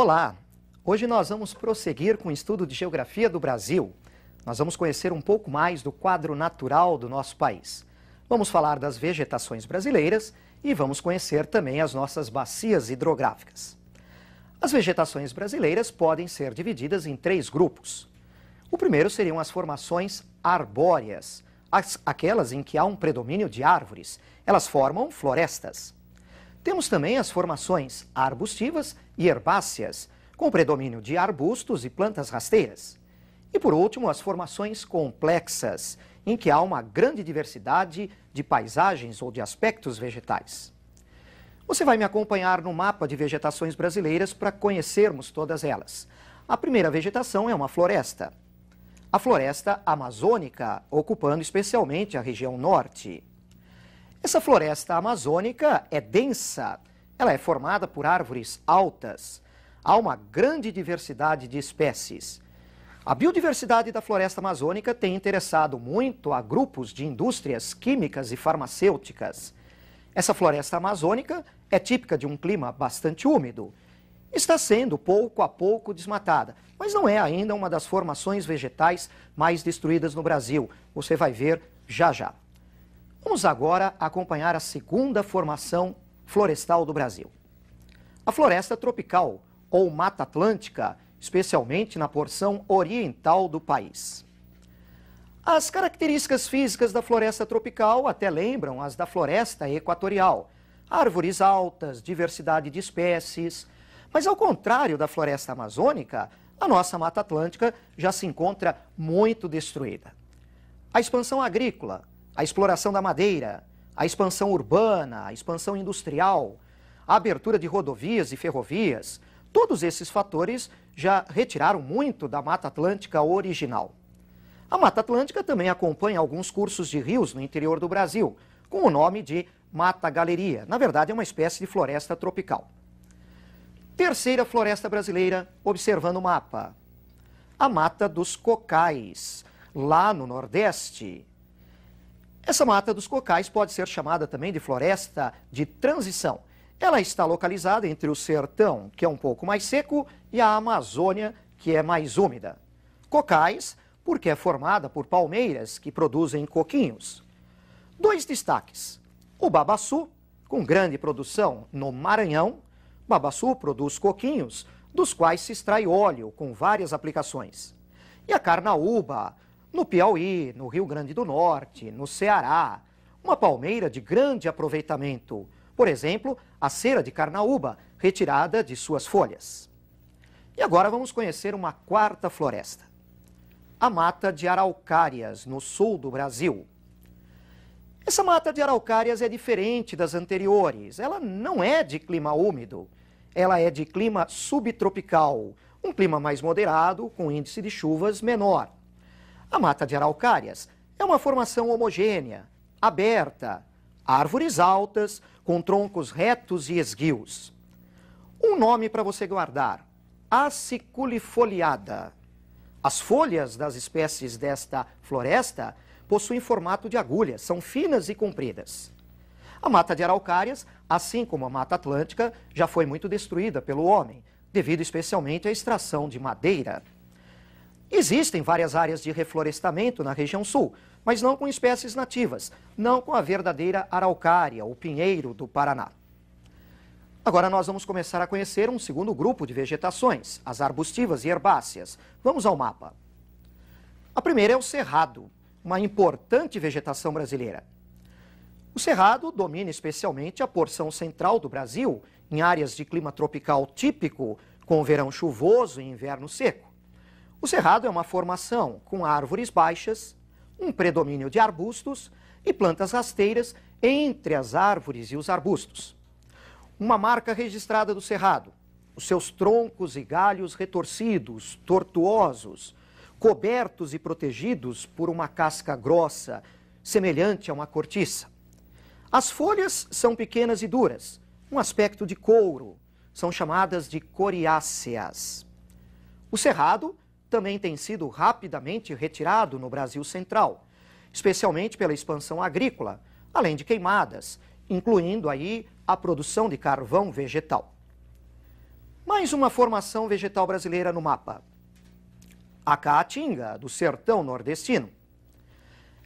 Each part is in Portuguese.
Olá! Hoje nós vamos prosseguir com o estudo de Geografia do Brasil. Nós vamos conhecer um pouco mais do quadro natural do nosso país. Vamos falar das vegetações brasileiras e vamos conhecer também as nossas bacias hidrográficas. As vegetações brasileiras podem ser divididas em 3 grupos. O primeiro seriam as formações arbóreas, aquelas em que há um predomínio de árvores. Elas formam florestas. Temos também as formações arbustivas e herbáceas, com predomínio de arbustos e plantas rasteiras. E por último, as formações complexas, em que há uma grande diversidade de paisagens ou de aspectos vegetais. Você vai me acompanhar no mapa de vegetações brasileiras para conhecermos todas elas. A primeira vegetação é uma floresta. A floresta amazônica, ocupando especialmente a região norte. Essa floresta amazônica é densa, ela é formada por árvores altas. Há uma grande diversidade de espécies. A biodiversidade da floresta amazônica tem interessado muito a grupos de indústrias químicas e farmacêuticas. Essa floresta amazônica é típica de um clima bastante úmido. Está sendo pouco a pouco desmatada, mas não é ainda uma das formações vegetais mais destruídas no Brasil. Você vai ver já já. Vamos agora acompanhar a segunda formação florestal do Brasil. A floresta tropical, ou Mata Atlântica, especialmente na porção oriental do país. As características físicas da floresta tropical até lembram as da floresta equatorial. Árvores altas, diversidade de espécies. Mas ao contrário da floresta amazônica, a nossa Mata Atlântica já se encontra muito destruída. A expansão agrícola, a exploração da madeira, a expansão urbana, a expansão industrial, a abertura de rodovias e ferrovias, todos esses fatores já retiraram muito da Mata Atlântica original. A Mata Atlântica também acompanha alguns cursos de rios no interior do Brasil, com o nome de Mata Galeria. Na verdade, é uma espécie de floresta tropical. Terceira floresta brasileira, observando o mapa. A Mata dos Cocais, lá no Nordeste. Essa Mata dos Cocais pode ser chamada também de floresta de transição. Ela está localizada entre o sertão, que é um pouco mais seco, e a Amazônia, que é mais úmida. Cocais, porque é formada por palmeiras que produzem coquinhos. 2 destaques. O babaçu, com grande produção no Maranhão. O babaçu produz coquinhos, dos quais se extrai óleo, com várias aplicações. E a carnaúba, no Piauí, no Rio Grande do Norte, no Ceará. Uma palmeira de grande aproveitamento. Por exemplo, a cera de carnaúba, retirada de suas folhas. E agora vamos conhecer uma quarta floresta. A Mata de Araucárias, no sul do Brasil. Essa Mata de Araucárias é diferente das anteriores. Ela não é de clima úmido. Ela é de clima subtropical, um clima mais moderado, com índice de chuvas menor. A Mata de Araucárias é uma formação homogênea, aberta, árvores altas, com troncos retos e esguios. Um nome para você guardar: aciculifoliada. As folhas das espécies desta floresta possuem formato de agulha, são finas e compridas. A Mata de Araucárias, assim como a Mata Atlântica, já foi muito destruída pelo homem, devido especialmente à extração de madeira. Existem várias áreas de reflorestamento na região sul, mas não com espécies nativas, não com a verdadeira araucária, o pinheiro do Paraná. Agora nós vamos começar a conhecer um segundo grupo de vegetações, as arbustivas e herbáceas. Vamos ao mapa. A primeira é o cerrado, uma importante vegetação brasileira. O cerrado domina especialmente a porção central do Brasil, em áreas de clima tropical típico, com verão chuvoso e inverno seco. O cerrado é uma formação com árvores baixas, um predomínio de arbustos e plantas rasteiras entre as árvores e os arbustos. Uma marca registrada do cerrado: os seus troncos e galhos retorcidos, tortuosos, cobertos e protegidos por uma casca grossa, semelhante a uma cortiça. As folhas são pequenas e duras, um aspecto de couro, são chamadas de coriáceas. O cerrado também tem sido rapidamente retirado no Brasil central, especialmente pela expansão agrícola, além de queimadas, incluindo aí a produção de carvão vegetal. Mais uma formação vegetal brasileira no mapa. A caatinga, do sertão nordestino.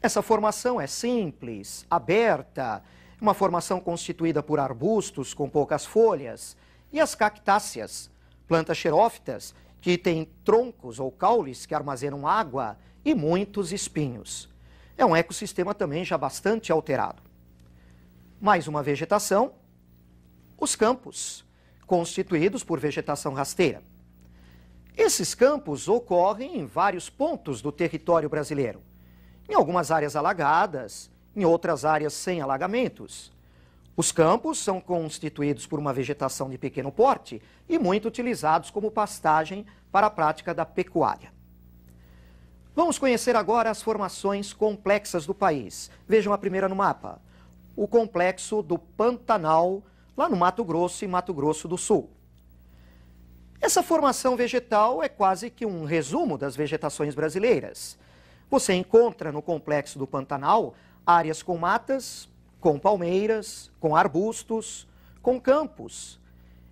Essa formação é simples, aberta, uma formação constituída por arbustos com poucas folhas, e as cactáceas, plantas xerófitas que têm troncos ou caules que armazenam água e muitos espinhos. É um ecossistema também já bastante alterado. Mais uma vegetação, os campos, constituídos por vegetação rasteira. Esses campos ocorrem em vários pontos do território brasileiro, em algumas áreas alagadas, em outras áreas sem alagamentos. Os campos são constituídos por uma vegetação de pequeno porte e muito utilizados como pastagem para a prática da pecuária. Vamos conhecer agora as formações complexas do país. Vejam a primeira no mapa, o complexo do Pantanal, lá no Mato Grosso e Mato Grosso do Sul. Essa formação vegetal é quase que um resumo das vegetações brasileiras. Você encontra no complexo do Pantanal áreas com matas, com palmeiras, com arbustos, com campos.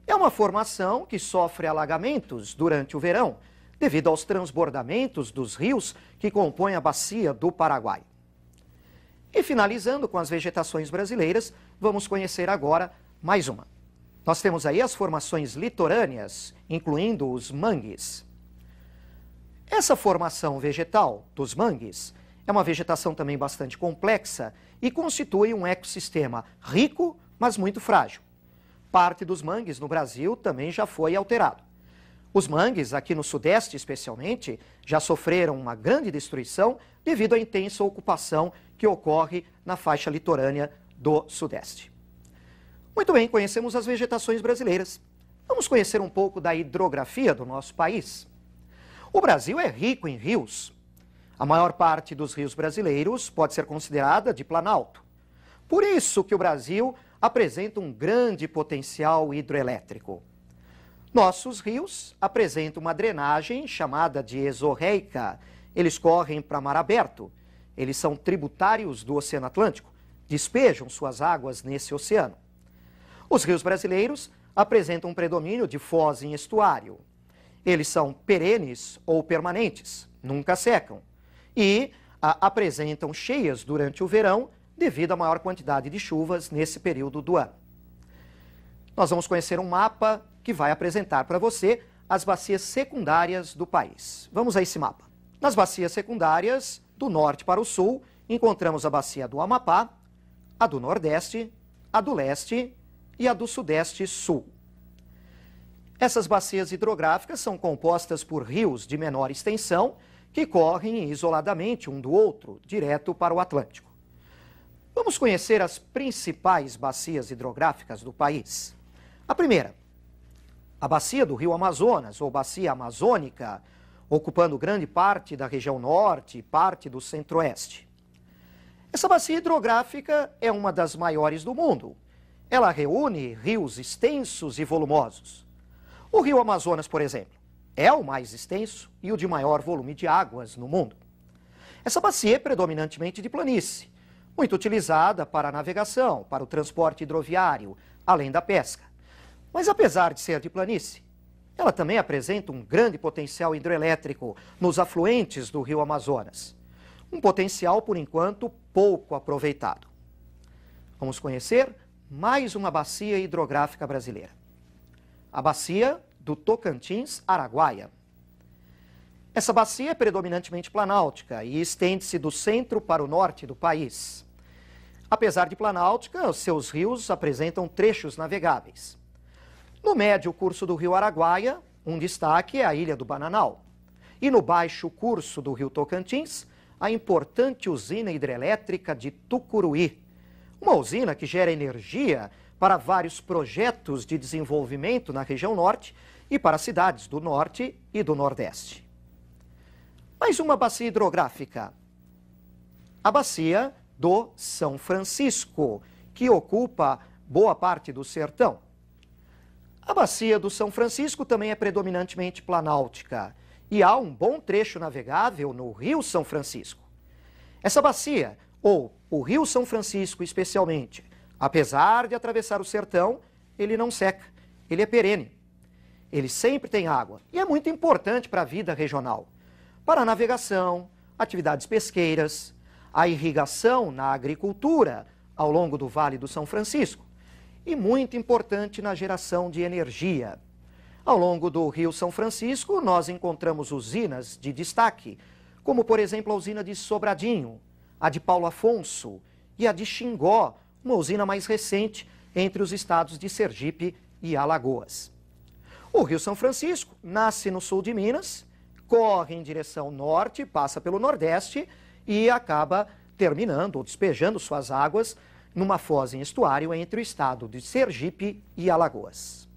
É uma formação que sofre alagamentos durante o verão, devido aos transbordamentos dos rios que compõem a bacia do Paraguai. E finalizando com as vegetações brasileiras, vamos conhecer agora mais uma. Nós temos aí as formações litorâneas, incluindo os mangues. Essa formação vegetal dos mangues é uma vegetação também bastante complexa e constitui um ecossistema rico, mas muito frágil. Parte dos mangues no Brasil também já foi alterado. Os mangues, aqui no Sudeste especialmente, já sofreram uma grande destruição devido à intensa ocupação que ocorre na faixa litorânea do Sudeste. Muito bem, conhecemos as vegetações brasileiras. Vamos conhecer um pouco da hidrografia do nosso país. O Brasil é rico em rios. A maior parte dos rios brasileiros pode ser considerada de planalto. Por isso que o Brasil apresenta um grande potencial hidroelétrico. Nossos rios apresentam uma drenagem chamada de exorreica. Eles correm para mar aberto. Eles são tributários do Oceano Atlântico, despejam suas águas nesse oceano. Os rios brasileiros apresentam um predomínio de foz em estuário. Eles são perenes ou permanentes, nunca secam, e apresentam cheias durante o verão devido à maior quantidade de chuvas nesse período do ano. Nós vamos conhecer um mapa que vai apresentar para você as bacias secundárias do país. Vamos a esse mapa. Nas bacias secundárias, do norte para o sul, encontramos a bacia do Amapá, a do Nordeste, a do Leste e a do Sudeste-Sul. Essas bacias hidrográficas são compostas por rios de menor extensão que correm isoladamente um do outro, direto para o Atlântico. Vamos conhecer as principais bacias hidrográficas do país. A primeira, a bacia do Rio Amazonas, ou bacia amazônica, ocupando grande parte da região norte e parte do centro-oeste. Essa bacia hidrográfica é uma das maiores do mundo. Ela reúne rios extensos e volumosos. O Rio Amazonas, por exemplo, é o mais extenso e o de maior volume de águas no mundo. Essa bacia é predominantemente de planície, muito utilizada para a navegação, para o transporte hidroviário, além da pesca. Mas apesar de ser de planície, ela também apresenta um grande potencial hidroelétrico nos afluentes do Rio Amazonas. Um potencial, por enquanto, pouco aproveitado. Vamos conhecer mais uma bacia hidrográfica brasileira. A bacia do Tocantins-Araguaia. Essa bacia é predominantemente planáltica e estende-se do centro para o norte do país. Apesar de planáltica, os seus rios apresentam trechos navegáveis. No médio curso do rio Araguaia, um destaque é a Ilha do Bananal. E no baixo curso do rio Tocantins, a importante usina hidrelétrica de Tucuruí. Uma usina que gera energia para vários projetos de desenvolvimento na região norte e para cidades do norte e do nordeste. Mais uma bacia hidrográfica. A bacia do São Francisco, que ocupa boa parte do sertão. A bacia do São Francisco também é predominantemente planáltica e há um bom trecho navegável no Rio São Francisco. Essa bacia, ou o Rio São Francisco especialmente, apesar de atravessar o sertão, ele não seca, ele é perene. ele sempre tem água e é muito importante para a vida regional, para a navegação, atividades pesqueiras, a irrigação na agricultura ao longo do Vale do São Francisco e muito importante na geração de energia. Ao longo do Rio São Francisco, nós encontramos usinas de destaque, como, por exemplo, a usina de Sobradinho, a de Paulo Afonso e a de Xingó, uma usina mais recente entre os estados de Sergipe e Alagoas. O Rio São Francisco nasce no sul de Minas, corre em direção norte, passa pelo nordeste e acaba terminando ou despejando suas águas numa foz em estuário entre o estado de Sergipe e Alagoas.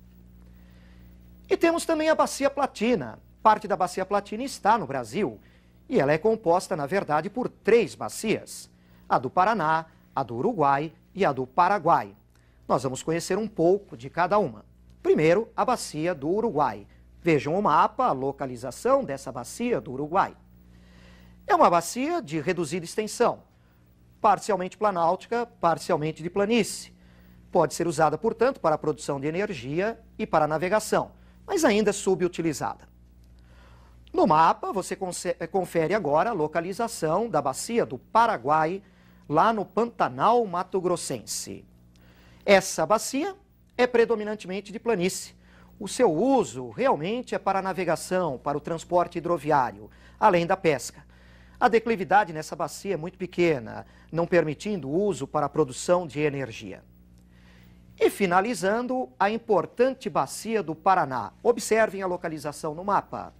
E temos também a Bacia Platina. Parte da Bacia Platina está no Brasil e ela é composta, na verdade, por 3 bacias: a do Paraná, a do Uruguai e a do Paraguai. Nós vamos conhecer um pouco de cada uma. Primeiro, a Bacia do Uruguai. Vejam o mapa, a localização dessa Bacia do Uruguai. É uma bacia de reduzida extensão, parcialmente planáltica, parcialmente de planície. Pode ser usada, portanto, para a produção de energia e para a navegação, mas ainda subutilizada. No mapa, você confere agora a localização da Bacia do Paraguai, lá no Pantanal Mato-Grossense. Essa bacia é predominantemente de planície. O seu uso realmente é para a navegação, para o transporte hidroviário, além da pesca. A declividade nessa bacia é muito pequena, não permitindo o uso para a produção de energia. E finalizando, a importante Bacia do Paraná. Observem a localização no mapa.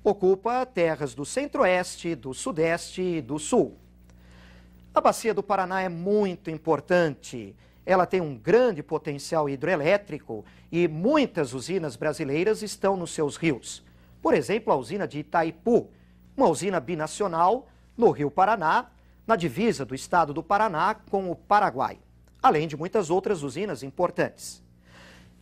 Ocupa terras do centro-oeste, do sudeste e do sul. A Bacia do Paraná é muito importante. Ela tem um grande potencial hidroelétrico e muitas usinas brasileiras estão nos seus rios. Por exemplo, a usina de Itaipu, uma usina binacional no Rio Paraná, na divisa do estado do Paraná com o Paraguai, além de muitas outras usinas importantes.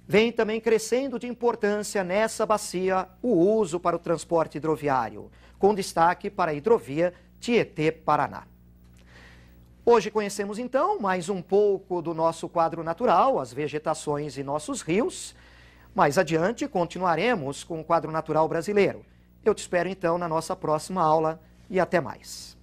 Vem também crescendo de importância nessa bacia o uso para o transporte hidroviário, com destaque para a hidrovia Tietê-Paraná. Hoje conhecemos então mais um pouco do nosso quadro natural, as vegetações e nossos rios. Mais adiante continuaremos com o quadro natural brasileiro. Eu te espero então na nossa próxima aula e até mais.